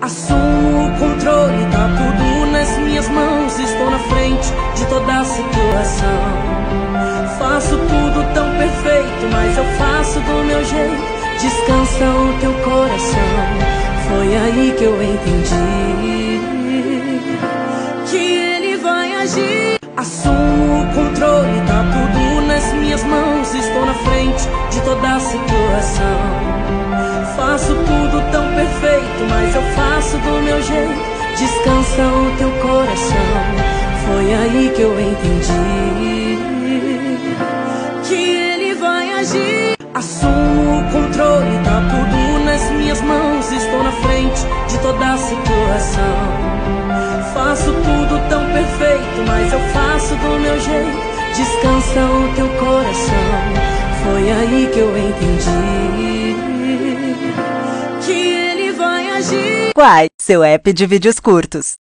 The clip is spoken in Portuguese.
Assumo o controle, tá tudo nas minhas mãos. Estou na frente de toda a situação. Faço tudo tão perfeito, mas eu faço do meu jeito. Descansa o teu coração. Foi aí que eu entendi que ele vai agir. Assumo o controle, tá tudo nas minhas mãos. Estou na frente de toda a situação. Faço tudo tão perfeito, mas eu faço do meu jeito. Descansa o teu coração. Foi aí que eu entendi que ele vai agir. Assumo o controle, tá tudo nas minhas mãos. Estou na frente de toda a situação. Faço tudo tão perfeito, mas eu faço do meu jeito. Descansa o teu coração. Foi aí que eu entendi que ele vai agir. Quai, seu app de vídeos curtos.